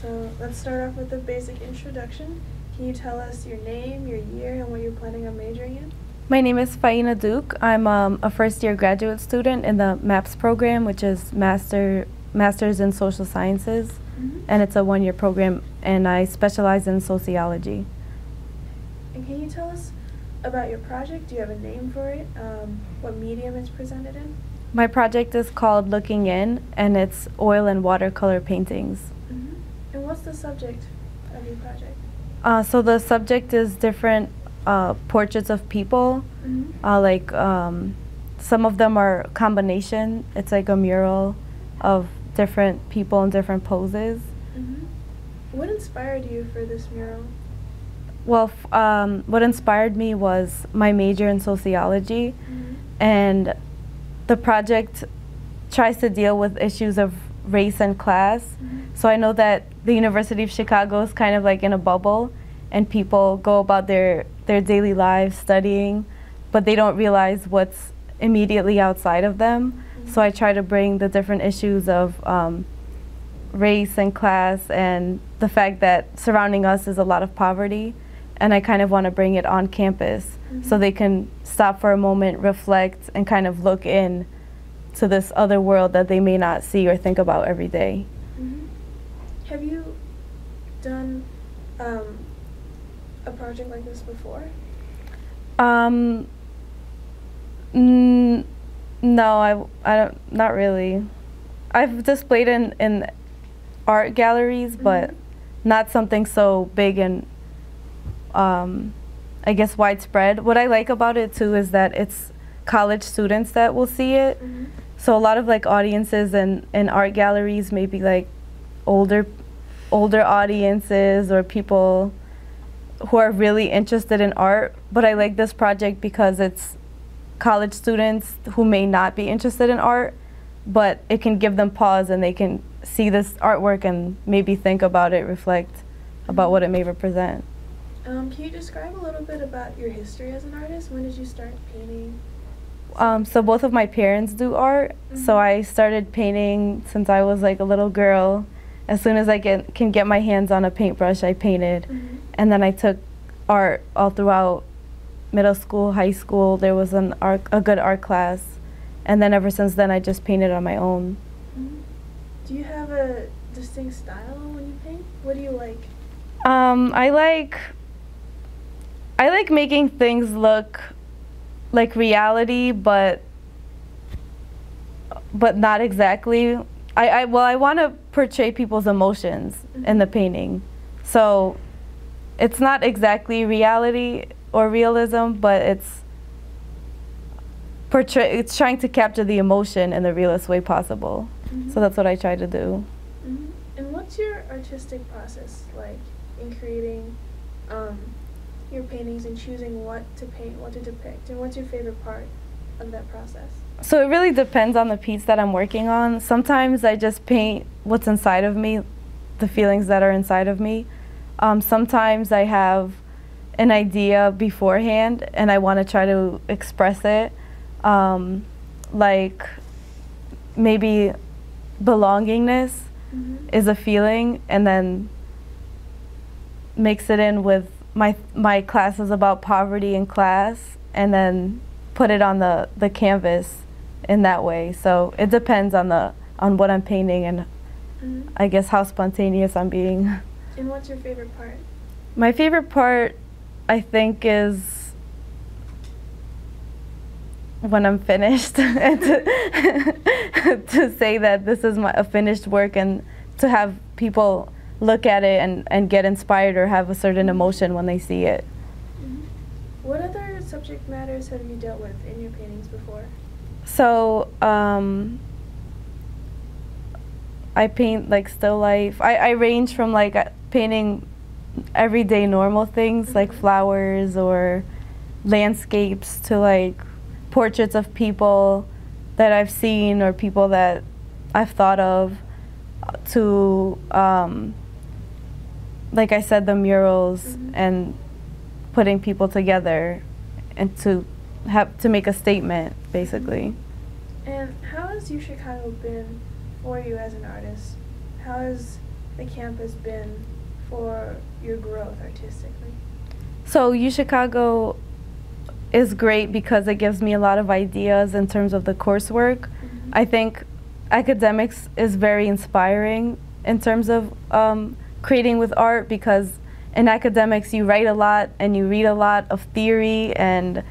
So let's start off with a basic introduction. Can you tell us your name, your year, and what you're planning on majoring in? My name is Faina Dookh. I'm a first-year graduate student in the MAPS program, which is Master's in Social Sciences, and it's a one-year program, and I specialize in sociology. And can you tell us about your project? Do you have a name for it? What medium it's presented in? My project is called Looking In, and it's oil and watercolor paintings. And what's the subject of your project? So the subject is different portraits of people. Some of them are combination. It's like a mural of different people in different poses. What inspired you for this mural? Well, what inspired me was my major in sociology, and the project tries to deal with issues of race and class. So I know that the University of Chicago is kind of like in a bubble, and people go about their daily lives studying, but they don't realize what's immediately outside of them. So I try to bring the different issues of race and class and the fact that surrounding us is a lot of poverty, and I kind of want to bring it on campus so they can stop for a moment, reflect, and kind of look in to this other world that they may not see or think about every day. Have you done a project like this before? No, I don't, not really. I've displayed in art galleries, but not something so big and I guess widespread. What I like about it too is that it's college students that will see it. So a lot of like audiences in art galleries may be like older audiences or people who are really interested in art, but I like this project because it's college students who may not be interested in art, but it can give them pause and they can see this artwork and maybe think about it, reflect about what it may represent. Can you describe a little bit about your history as an artist? When did you start painting? So both of my parents do art, so I started painting since I was like a little girl. As soon as I can get my hands on a paintbrush, I painted. And then I took art all throughout middle school, high school. There was a good art class. And then ever since then, I just painted on my own. Do you have a distinct style when you paint? What do you like? I like making things look like reality, but not exactly. I want to portray people's emotions in the painting. So it's not exactly reality or realism, but it's trying to capture the emotion in the realest way possible. So that's what I try to do. And what's your artistic process like in creating your paintings and choosing what to paint, what to depict, and what's your favorite part of that process? So it really depends on the piece that I'm working on. Sometimes I just paint what's inside of me, the feelings that are inside of me. Sometimes I have an idea beforehand and I want to try to express it. Like maybe belongingness is a feeling, and then mix it in with my classes about poverty and class, and then put it on the canvas in that way. So it depends on what I'm painting and I guess how spontaneous I'm being. And what's your favorite part? My favorite part, I think, is when I'm finished and to say that this is a finished work, and to have people look at it and get inspired or have a certain emotion when they see it. What other subject matters have you dealt with in your paintings before? So I paint like still life. I range from like painting everyday normal things like flowers or landscapes to like portraits of people that I've seen or people that I've thought of, to like I said, the murals and putting people together and to make a statement, basically. And how has UChicago been for you as an artist? How has the campus been for your growth artistically? So UChicago is great because it gives me a lot of ideas in terms of the coursework. Mm-hmm. I think academics is very inspiring in terms of creating with art, because in academics you write a lot and you read a lot of theory and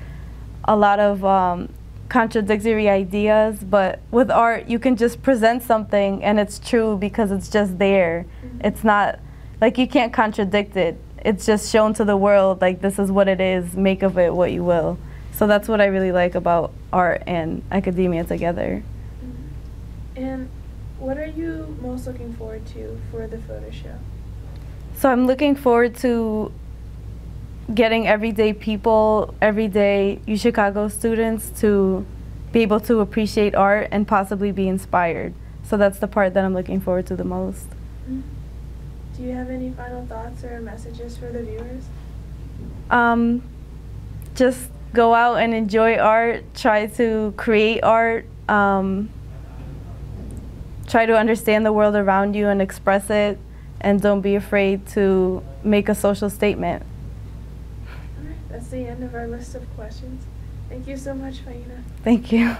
a lot of contradictory ideas, but with art you can just present something and it's true because it's just there. Mm-hmm. It's not like you can't contradict it. It's just shown to the world, like, this is what it is, make of it what you will. So that's what I really like about art and academia together. Mm-hmm. And what are you most looking forward to for the FOTA show? So I'm looking forward to getting everyday people, everyday UChicago students to be able to appreciate art and possibly be inspired. So that's the part that I'm looking forward to the most. Mm-hmm. Do you have any final thoughts or messages for the viewers? Just go out and enjoy art, try to create art, try to understand the world around you and express it, and don't be afraid to make a social statement. All right, that's the end of our list of questions. Thank you so much, Faina. Thank you.